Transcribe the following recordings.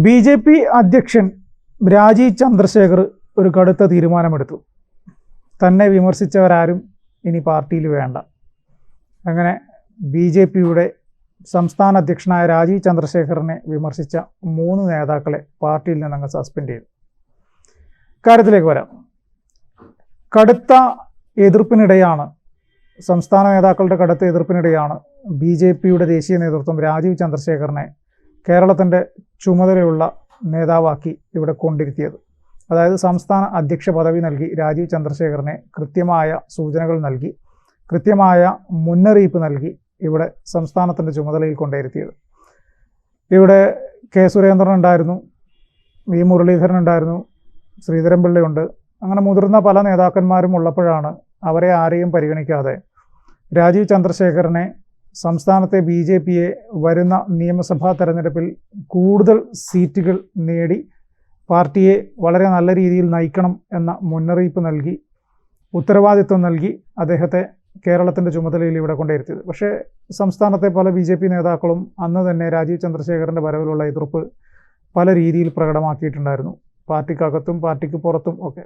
BJP. അധ്യക്ഷൻ രാജീവ് ചന്ദ്രശേഖർ ഒരു കടുത്ത തീരുമാനമെടുത്തു. തന്നെ വിമർശിച്ചവരാരും ഇനി പാർട്ടിയിൽ വേണ്ട. അങ്ങനെ ബി.ജെ.പിയുടെ സംസ്ഥാന അധ്യക്ഷനായ രാജീവ് ചന്ദ്രശേഖറിനെ വിമർശിച്ച 3 നേതാക്കളെ പാർട്ടിയിൽ നിന്നങ്ങ് സസ്പെൻഡ് ചെയ്തു. കാര്യത്തിലേക്ക് വരാം. കടുത്ത എതിർപ്പിനിടെയാണ്, സംസ്ഥാന നേതാക്കളുടെ കടുത്ത എതിർപ്പിനിടെയാണ് ബി.ജെ.പിയുടെ ദേശീയ നേതൃത്വം രാജീവ് ചന്ദ്രശേഖറിനെ കേരളത്തിൻ്റെ ചുമതലയുള്ള നേതാവാക്കി ഇവിടെ കൊണ്ടിരുത്തിയത്. അതായത് സംസ്ഥാന അധ്യക്ഷ പദവി നൽകി രാജീവ് ചന്ദ്രശേഖറിനെ കൃത്യമായ സൂചനകൾ നൽകി, കൃത്യമായ മുന്നറിയിപ്പ് നൽകി ഇവിടെ സംസ്ഥാനത്തിൻ്റെ ചുമതലയിൽ കൊണ്ടിരുത്തിയത്. ഇവിടെ കെ സുരേന്ദ്രൻ ഉണ്ടായിരുന്നു, വി മുരളീധരൻ ഉണ്ടായിരുന്നു, ശ്രീധരൻപിള്ളയുണ്ട്. അങ്ങനെ മുതിർന്ന പല നേതാക്കന്മാരും ഉള്ളപ്പോഴാണ് അവരെ ആരെയും പരിഗണിക്കാതെ രാജീവ് ചന്ദ്രശേഖറിനെ സംസ്ഥാനത്തെ ബി.ജെ.പിയെ വരുന്ന നിയമസഭാ തെരഞ്ഞെടുപ്പിൽ കൂടുതൽ സീറ്റുകൾ നേടി പാർട്ടിയെ വളരെ നല്ല രീതിയിൽ നയിക്കണം എന്ന മുന്നറിയിപ്പ് നൽകി, ഉത്തരവാദിത്വം നൽകി അദ്ദേഹത്തെ കേരളത്തിൻ്റെ ചുമതലയിൽ ഇവിടെ കൊണ്ടിരുത്തിയത്. പക്ഷേ സംസ്ഥാനത്തെ പല ബി.ജെ.പി. നേതാക്കളും അന്ന് തന്നെ രാജീവ് ചന്ദ്രശേഖറിൻ്റെ വരവിലുള്ള എതിർപ്പ് പല രീതിയിൽ പ്രകടമാക്കിയിട്ടുണ്ടായിരുന്നു, പാർട്ടിക്കകത്തും പാർട്ടിക്ക് പുറത്തും ഒക്കെ.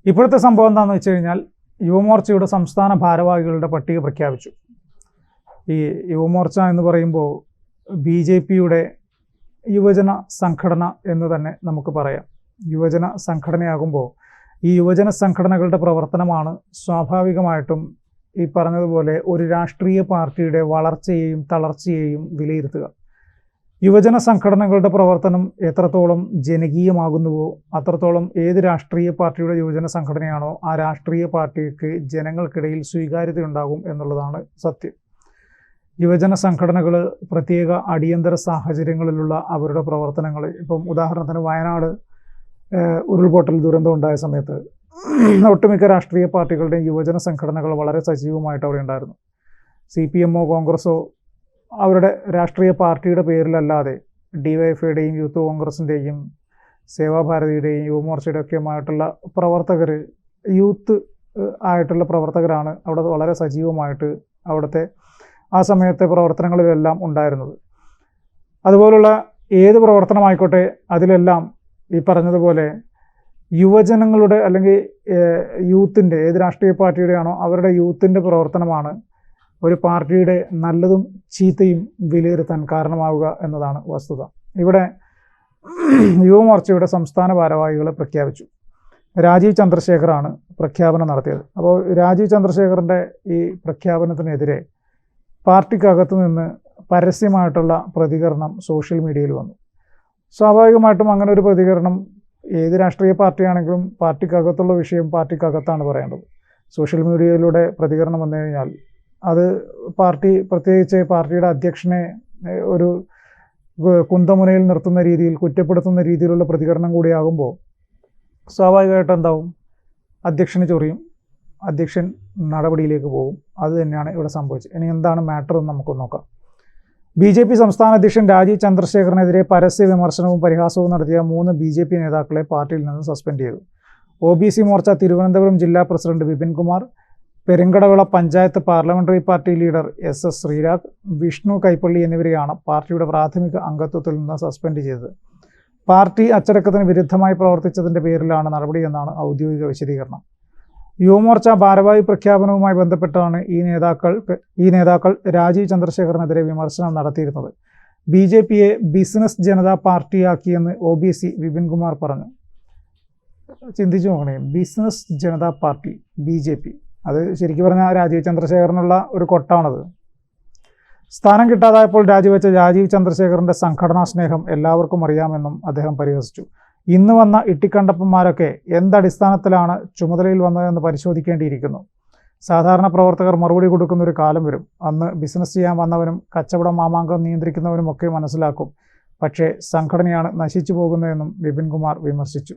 ഇപ്പോഴത്തെ സംഭവം എന്താണെന്ന് വെച്ച് കഴിഞ്ഞാൽ, യുവമോർച്ചയുടെ സംസ്ഥാന ഭാരവാഹികളുടെ പട്ടിക പ്രഖ്യാപിച്ചു. ഈ യുവമോർച്ച എന്ന് പറയുമ്പോൾ ബി.ജെ.പിയുടെ യുവജന സംഘടന എന്ന് തന്നെ നമുക്ക് പറയാം. യുവജന സംഘടനയാകുമ്പോൾ ഈ യുവജന സംഘടനകളുടെ പ്രവർത്തനമാണ് സ്വാഭാവികമായിട്ടും ഈ പറഞ്ഞതുപോലെ ഒരു രാഷ്ട്രീയ പാർട്ടിയുടെ വളർച്ചയെയും തളർച്ചയെയും വിലയിരുത്തുക. യുവജന സംഘടനകളുടെ പ്രവർത്തനം എത്രത്തോളം ജനകീയമാകുന്നുവോ അത്രത്തോളം ഏത് രാഷ്ട്രീയ പാർട്ടിയുടെ യുവജന സംഘടനയാണോ ആ രാഷ്ട്രീയ പാർട്ടിക്ക് ജനങ്ങൾക്കിടയിൽ സ്വീകാര്യതയുണ്ടാകും എന്നുള്ളതാണ് സത്യം. യുവജന സംഘടനകൾ പ്രത്യേക അടിയന്തര സാഹചര്യങ്ങളിലുള്ള അവരുടെ പ്രവർത്തനങ്ങൾ, ഇപ്പം ഉദാഹരണത്തിന് വയനാട് ഉരുൾപൊട്ടൽ ദുരന്തം ഉണ്ടായ സമയത്ത് ഒട്ടുമിക്ക രാഷ്ട്രീയ പാർട്ടികളുടെയും യുവജന സംഘടനകൾ വളരെ സജീവമായിട്ട് അവിടെ ഉണ്ടായിരുന്നു. CPM-ഓ കോൺഗ്രസ്സോ അവരുടെ രാഷ്ട്രീയ പാർട്ടിയുടെ പേരിലല്ലാതെ DYFIയുടെയും യൂത്ത് കോൺഗ്രസിൻ്റെയും സേവാഭാരതിയുടെയും യുവമോർച്ചയുടെ ഒക്കെയുമായിട്ടുള്ള പ്രവർത്തകർ, യൂത്ത് ആയിട്ടുള്ള പ്രവർത്തകരാണ് അവിടെ വളരെ സജീവമായിട്ട് അവിടുത്തെ ആ സമയത്തെ പ്രവർത്തനങ്ങളിലെല്ലാം ഉണ്ടായിരുന്നത്. അതുപോലുള്ള ഏത് പ്രവർത്തനമായിക്കോട്ടെ അതിലെല്ലാം ഈ പറഞ്ഞതുപോലെ യുവജനങ്ങളുടെ അല്ലെങ്കിൽ യൂത്തിൻ്റെ, ഏത് രാഷ്ട്രീയ പാർട്ടിയുടെയാണോ അവരുടെ യൂത്തിൻ്റെ പ്രവർത്തനമാണ് ഒരു പാർട്ടിയുടെ നല്ലതും ചീത്തയും വിലയിരുത്താൻ കാരണമാവുക എന്നതാണ് വസ്തുത. ഇവിടെ യുവമോർച്ചയുടെ സംസ്ഥാന ഭാരവാഹികളെ പ്രഖ്യാപിച്ചു. രാജീവ് ചന്ദ്രശേഖറാണ് പ്രഖ്യാപനം നടത്തിയത്. അപ്പോൾ രാജീവ് ചന്ദ്രശേഖറിൻ്റെ ഈ പ്രഖ്യാപനത്തിനെതിരെ പാർട്ടിക്കകത്തു നിന്ന് പരസ്യമായിട്ടുള്ള പ്രതികരണം സോഷ്യൽ മീഡിയയിൽ വന്നു. സ്വാഭാവികമായിട്ടും അങ്ങനെ ഒരു പ്രതികരണം ഏത് രാഷ്ട്രീയ പാർട്ടിയാണെങ്കിലും പാർട്ടിക്കകത്തുള്ള വിഷയം പാർട്ടിക്കകത്താണ് പറയേണ്ടത്. സോഷ്യൽ മീഡിയയിലൂടെ പ്രതികരണം വന്നു കഴിഞ്ഞാൽ അത് പാർട്ടി, പ്രത്യേകിച്ച് പാർട്ടിയുടെ അധ്യക്ഷനെ ഒരു കുന്തമുനയിൽ നിർത്തുന്ന രീതിയിൽ, കുറ്റപ്പെടുത്തുന്ന രീതിയിലുള്ള പ്രതികരണം കൂടിയാകുമ്പോൾ സ്വാഭാവികമായിട്ട് എന്താവും, അധ്യക്ഷന് ചൊറിയും, അധ്യക്ഷൻ നടപടിയിലേക്ക് പോകും. അത് തന്നെയാണ് ഇവിടെ സംഭവിച്ചത്. ഇനി എന്താണ് മാറ്റർ എന്ന് നമുക്ക് നോക്കാം. ബി.ജെ.പി. സംസ്ഥാന അധ്യക്ഷൻ രാജീവ് ചന്ദ്രശേഖറിനെതിരെ പരസ്യ വിമർശനവും പരിഹാസവും നടത്തിയ 3 ബി.ജെ.പി. നേതാക്കളെ പാർട്ടിയിൽ നിന്ന് സസ്പെൻഡ് ചെയ്തു. OBC മോർച്ച തിരുവനന്തപുരം ജില്ലാ president Vipin Kumar, Perumkadavila panchayat parliamentary party leader SS Sreerag, Vishnu Kaipally എന്നിവരെയാണ് പാർട്ടിയുടെ പ്രാഥമിക അംഗത്വത്തിൽ നിന്ന് സസ്പെൻഡ് ചെയ്തത്. പാർട്ടി അച്ചടക്കത്തിന് വിരുദ്ധമായി പ്രവർത്തിച്ചതിൻ്റെ പേരിലാണ് നടപടിയെന്നാണ് ഔദ്യോഗിക വിശദീകരണം. യുവമോർച്ച ഭാരവാഹി പ്രഖ്യാപനവുമായി ബന്ധപ്പെട്ടാണ് ഈ നേതാക്കൾ രാജീവ് ചന്ദ്രശേഖറിനെതിരെ വിമർശനം നടത്തിയിരുന്നത്. ബി.ജെ.പിയെ ബിസിനസ് ജനതാ പാർട്ടിയാക്കിയെന്ന് OBC വിപിൻ കുമാർ പറഞ്ഞു. ചിന്തിച്ചു നോക്കണേ, ബിസിനസ് ജനതാ പാർട്ടി ബി.ജെ.പി, അത് ശരിക്കും പറഞ്ഞാൽ രാജീവ് ചന്ദ്രശേഖറിനുള്ള ഒരു കൊട്ടാണത്. സ്ഥാനം കിട്ടാതായപ്പോൾ രാജിവെച്ച രാജീവ് ചന്ദ്രശേഖറിൻ്റെ സംഘടനാ സ്നേഹം എല്ലാവർക്കും അറിയാമെന്നും അദ്ദേഹം പരിഹസിച്ചു. ഇന്ന് വന്ന ഇട്ടിക്കണ്ടപ്പന്മാരൊക്കെ എന്തടിസ്ഥാനത്തിലാണ് ചുമതലയിൽ വന്നതെന്ന് പരിശോധിക്കേണ്ടിയിരിക്കുന്നു. സാധാരണ പ്രവർത്തകർ മറുപടി കൊടുക്കുന്ന ഒരു കാലം വരും. അന്ന് ബിസിനസ് ചെയ്യാൻ വന്നവനും കച്ചവട മാമാങ്കം നിയന്ത്രിക്കുന്നവനുമൊക്കെ മനസ്സിലാക്കും. പക്ഷേ സംഘടനയാണ് നശിച്ചു പോകുന്നതെന്നും വിപിൻ കുമാർ വിമർശിച്ചു.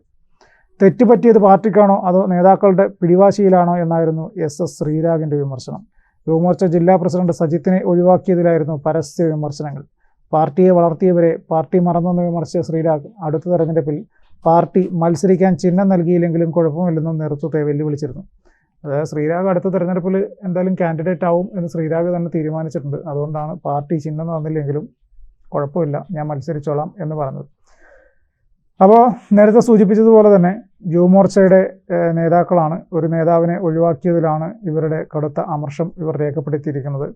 തെറ്റുപറ്റിയത് പാർട്ടിക്കാണോ അതോ നേതാക്കളുടെ പിടിവാശിയിലാണോ എന്നായിരുന്നു SS ശ്രീരാഗിൻ്റെ വിമർശനം. യുവമോർച്ച ജില്ലാ പ്രസിഡന്റ് സജിത്തിനെ ഒഴിവാക്കിയതിലായിരുന്നു പരസ്യ വിമർശനങ്ങൾ. പാർട്ടിയെ വളർത്തിയവരെ പാർട്ടി മറന്നെന്ന് വിമർശിച്ച ശ്രീരാഗ് അടുത്ത തെരഞ്ഞെടുപ്പിൽ പാർട്ടി മത്സരിക്കാൻ ചിഹ്നം നൽകിയില്ലെങ്കിലും കുഴപ്പമില്ലെന്നും നേതൃത്വത്തെ വെല്ലുവിളിച്ചിരുന്നു. അതായത് ശ്രീരാഗ് അടുത്ത തെരഞ്ഞെടുപ്പിൽ എന്തായാലും കാൻഡിഡേറ്റ് ആവും എന്ന് ശ്രീരാഗ് തന്നെ തീരുമാനിച്ചിട്ടുണ്ട്. അതുകൊണ്ടാണ് പാർട്ടി ചിഹ്നം തന്നില്ലെങ്കിലും കുഴപ്പമില്ല, ഞാൻ മത്സരിച്ചോളാം എന്ന് പറഞ്ഞത്. അപ്പോൾ നേരത്തെ സൂചിപ്പിച്ചതുപോലെ തന്നെ യുവമോർച്ചയുടെ നേതാക്കളാണ്. ഒരു നേതാവിനെ ഒഴിവാക്കിയതിലാണ് ഇവരുടെ കടുത്ത അമർഷം ഇവർ രേഖപ്പെടുത്തിയിരിക്കുന്നത്.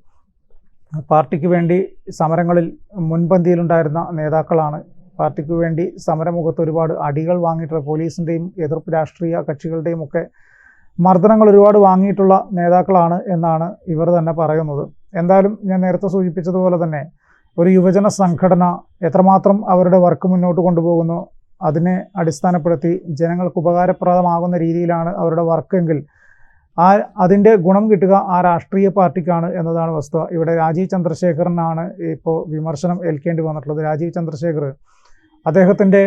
പാർട്ടിക്ക് വേണ്ടി സമരങ്ങളിൽ മുൻപന്തിയിലുണ്ടായിരുന്ന നേതാക്കളാണ്. പാർട്ടിക്ക് വേണ്ടി സമരമുഖത്ത് ഒരുപാട് അടികൾ വാങ്ങിയിട്ടുള്ള, പോലീസിൻ്റെയും എതിർപ്പ് രാഷ്ട്രീയ കക്ഷികളുടെയും ഒക്കെ മർദ്ദനങ്ങൾ ഒരുപാട് വാങ്ങിയിട്ടുള്ള നേതാക്കളാണ് എന്നാണ് ഇവർ തന്നെ പറയുന്നത്. എന്തായാലും ഞാൻ നേരത്തെ സൂചിപ്പിച്ചതുപോലെ തന്നെ ഒരു യുവജന സംഘടന എത്രമാത്രം അവരുടെ വർക്ക് മുന്നോട്ട് കൊണ്ടുപോകുന്നു അതിനെ അടിസ്ഥാനപ്പെടുത്തി ജനങ്ങൾക്ക് ഉപകാരപ്രദമാകുന്ന രീതിയിലാണ് അവരുടെ വർക്കെങ്കിൽ അതിൻ്റെ ഗുണം കിട്ടുക ആ രാഷ്ട്രീയ പാർട്ടിക്കാണ് എന്നതാണ് വസ്തുത. ഇവിടെ രാജീവ് ചന്ദ്രശേഖറിനാണ് ഇപ്പോൾ വിമർശനം ഏൽക്കേണ്ടി വന്നിട്ടുള്ളത്. രാജീവ് ചന്ദ്രശേഖർ അദ്ദേഹത്തിൻ്റെ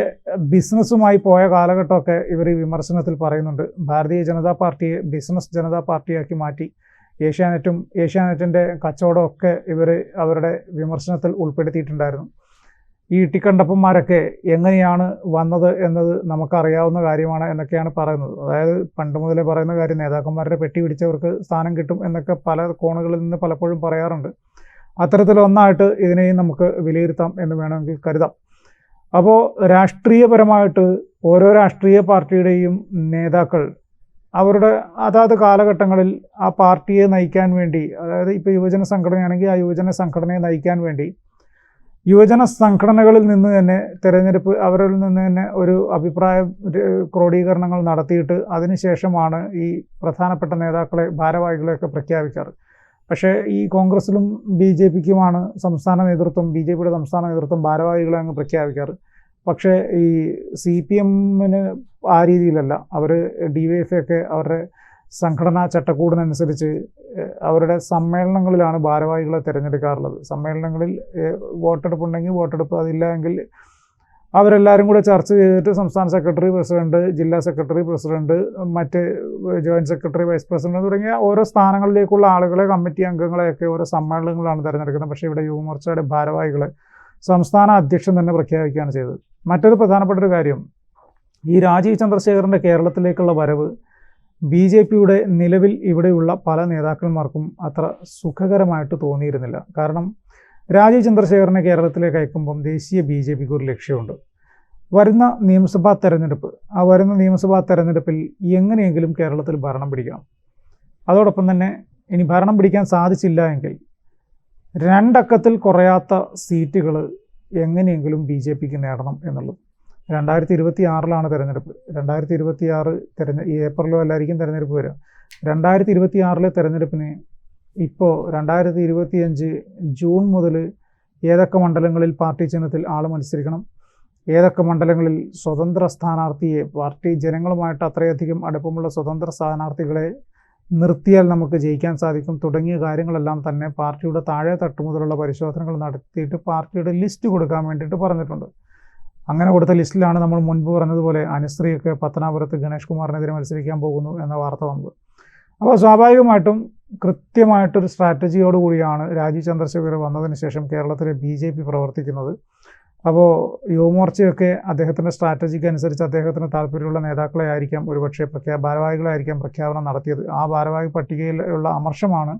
ബിസിനസ്സുമായി പോയ കാലഘട്ടമൊക്കെ ഇവർ ഈ വിമർശനത്തിൽ പറയുന്നുണ്ട്. ഭാരതീയ ജനതാ പാർട്ടിയെ ബിസിനസ് ജനതാ പാർട്ടിയാക്കി മാറ്റി. ഏഷ്യാനെറ്റിൻ്റെ കച്ചവടമൊക്കെ ഇവർ അവരുടെ വിമർശനത്തിൽ ഉൾപ്പെടുത്തിയിട്ടുണ്ടായിരുന്നു. ഈ ഇട്ടിക്കണ്ടപ്പന്മാരൊക്കെ എങ്ങനെയാണ് വന്നത് എന്നത് നമുക്കറിയാവുന്ന കാര്യമാണ് എന്നൊക്കെയാണ് പറയുന്നത്. അതായത് പണ്ട് മുതലേ പറയുന്ന കാര്യം, നേതാക്കന്മാരുടെ പെട്ടി പിടിച്ചവർക്ക് സ്ഥാനം കിട്ടും എന്നൊക്കെ പല കോണുകളിൽ നിന്ന് പലപ്പോഴും പറയാറുണ്ട്. അത്തരത്തിലൊന്നായിട്ട് ഇതിനെയും നമുക്ക് വിലയിരുത്താം എന്ന് വേണമെങ്കിൽ കരുതാം. അപ്പോൾ രാഷ്ട്രീയപരമായിട്ട് ഓരോ രാഷ്ട്രീയ പാർട്ടിയുടെയും നേതാക്കൾ അവരുടെ അതാത് കാലഘട്ടങ്ങളിൽ ആ പാർട്ടിയെ നയിക്കാൻ വേണ്ടി, അതായത് ഇപ്പോൾ യുവജന സംഘടനയാണെങ്കിൽ ആ യുവജന സംഘടനയെ നയിക്കാൻ വേണ്ടി യുവജന സംഘടനകളിൽ നിന്ന് തന്നെ തിരഞ്ഞെടുപ്പ്, അവരിൽ നിന്ന് തന്നെ ഒരു അഭിപ്രായ ക്രോഡീകരണങ്ങൾ നടത്തിയിട്ട് അതിനുശേഷമാണ് ഈ പ്രധാനപ്പെട്ട നേതാക്കളെ, ഭാരവാഹികളെയൊക്കെ പ്രഖ്യാപിക്കാറ്. പക്ഷേ ഈ കോൺഗ്രസിലും BJPക്കുമാണ് ബി ജെ പിയുടെ സംസ്ഥാന നേതൃത്വം ഭാരവാഹികളെ അങ്ങ് പ്രഖ്യാപിക്കാറ്. പക്ഷേ ഈ CPMന് ആ രീതിയിലല്ല. അവർ DYFI ഒക്കെ അവരുടെ സംഘടനാ ചട്ടക്കൂടിനനുസരിച്ച് അവരുടെ സമ്മേളനങ്ങളിലാണ് ഭാരവാഹികളെ തിരഞ്ഞെടുക്കാറുള്ളത്. സമ്മേളനങ്ങളിൽ വോട്ടെടുപ്പ് ഉണ്ടെങ്കിൽ വോട്ടെടുപ്പ്, അതില്ല എങ്കിൽ അവരെല്ലാവരും കൂടെ ചർച്ച ചെയ്തിട്ട് സംസ്ഥാന സെക്രട്ടറി, പ്രസിഡന്റ്, ജില്ലാ സെക്രട്ടറി, പ്രസിഡന്റ്, മറ്റ് ജോയിൻറ്റ് സെക്രട്ടറി, വൈസ് പ്രസിഡന്റ് തുടങ്ങിയ ഓരോ സ്ഥാനങ്ങളിലേക്കുള്ള ആളുകളെ, കമ്മിറ്റി അംഗങ്ങളെയൊക്കെ ഓരോ സമ്മേളനങ്ങളാണ് തിരഞ്ഞെടുക്കുന്നത്. പക്ഷേ ഇവിടെ യുവമോർച്ചയുടെ ഭാരവാഹികളെ സംസ്ഥാന അധ്യക്ഷൻ തന്നെ പ്രഖ്യാപിക്കുകയാണ് ചെയ്തത്. മറ്റൊരു പ്രധാനപ്പെട്ട ഒരു കാര്യം, ഈ രാജീവ് ചന്ദ്രശേഖറിൻ്റെ കേരളത്തിലേക്കുള്ള വരവ് BJPയുടെ നിലവിൽ ഇവിടെയുള്ള പല നേതാക്കന്മാർക്കും അത്ര സുഖകരമായിട്ട് തോന്നിയിരുന്നില്ല. കാരണം രാജീവ് ചന്ദ്രശേഖറിനെ കേരളത്തിലേക്ക് അയക്കുമ്പം ദേശീയ BJPക്ക് ഒരു ലക്ഷ്യമുണ്ട്. വരുന്ന നിയമസഭാ തെരഞ്ഞെടുപ്പിൽ എങ്ങനെയെങ്കിലും കേരളത്തിൽ ഭരണം പിടിക്കണം. അതോടൊപ്പം തന്നെ ഇനി ഭരണം പിടിക്കാൻ സാധിച്ചില്ല എങ്കിൽ 2 അക്കത്തിൽ കുറയാത്ത സീറ്റുകൾ എങ്ങനെയെങ്കിലും BJPക്ക് നേടണം എന്നുള്ളത്. 2026 തെരഞ്ഞെടുപ്പ്. 2026 ഈ ഏപ്രിലോ അല്ലായിരിക്കും തെരഞ്ഞെടുപ്പ് വരിക. 2026 തെരഞ്ഞെടുപ്പിന് ഇപ്പോൾ 2025 ജൂൺ മുതൽ ഏതൊക്കെ മണ്ഡലങ്ങളിൽ പാർട്ടി ചിഹ്നത്തിൽ ആൾ മത്സരിക്കണം, ഏതൊക്കെ മണ്ഡലങ്ങളിൽ സ്വതന്ത്ര സ്ഥാനാർത്ഥിയെ, പാർട്ടി ജനങ്ങളുമായിട്ട് അത്രയധികം അടുപ്പമുള്ള സ്വതന്ത്ര സ്ഥാനാർത്ഥികളെ നിർത്തിയാൽ നമുക്ക് ജയിക്കാൻ സാധിക്കും തുടങ്ങിയ കാര്യങ്ങളെല്ലാം തന്നെ പാർട്ടിയുടെ താഴെ തട്ടു മുതലുള്ള പരിശോധനകൾ നടത്തിയിട്ട് പാർട്ടിയുടെ ലിസ്റ്റ് കൊടുക്കാൻ വേണ്ടിയിട്ട് പറഞ്ഞിട്ടുണ്ട്. അങ്ങനെ കൊടുത്ത ലിസ്റ്റിലാണ് നമ്മൾ മുൻപ് പറഞ്ഞതുപോലെ അനുശ്രീയൊക്കെ പത്തനാപുരത്ത് ഗണേഷ് കുമാറിനെതിരെ മത്സരിക്കാൻ പോകുന്നു എന്ന വാർത്ത വന്നത്. അപ്പോൾ സ്വാഭാവികമായിട്ടും കൃത്യമായിട്ടൊരു സ്ട്രാറ്റജിയോടുകൂടിയാണ് രാജീവ് ചന്ദ്രശേഖർ വന്നതിന് ശേഷം കേരളത്തിലെ BJP പ്രവർത്തിക്കുന്നത്. അപ്പോൾ യുവമോർച്ചയൊക്കെ അദ്ദേഹത്തിൻ്റെ സ്ട്രാറ്റജിക്ക് അനുസരിച്ച് അദ്ദേഹത്തിന് താല്പര്യമുള്ള നേതാക്കളെ ആയിരിക്കാം ഒരുപക്ഷെ ഭാരവാഹികളായിരിക്കാം പ്രഖ്യാപനം നടത്തിയത്. ആ ഭാരവാഹി പട്ടികയിലുള്ള അമർഷമാണ്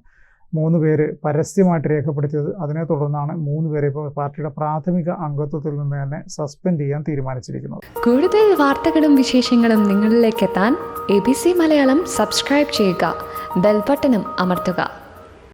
3 പേര് പരസ്യമായിട്ട് രേഖപ്പെടുത്തിയത്. അതിനെ തുടർന്നാണ് 3 പേരെ ഇപ്പോൾ പാർട്ടിയുടെ പ്രാഥമിക അംഗത്വത്തിൽ നിന്ന് തന്നെ സസ്പെൻഡ് ചെയ്യാൻ തീരുമാനിച്ചിരിക്കുന്നത്. കൂടുതൽ വാർത്തകളും വിശേഷങ്ങളും നിങ്ങളിലേക്ക് എത്താൻ ABC മലയാളം സബ്സ്ക്രൈബ് ചെയ്യുക, ബെൽ ബട്ടണും അമർത്തുക.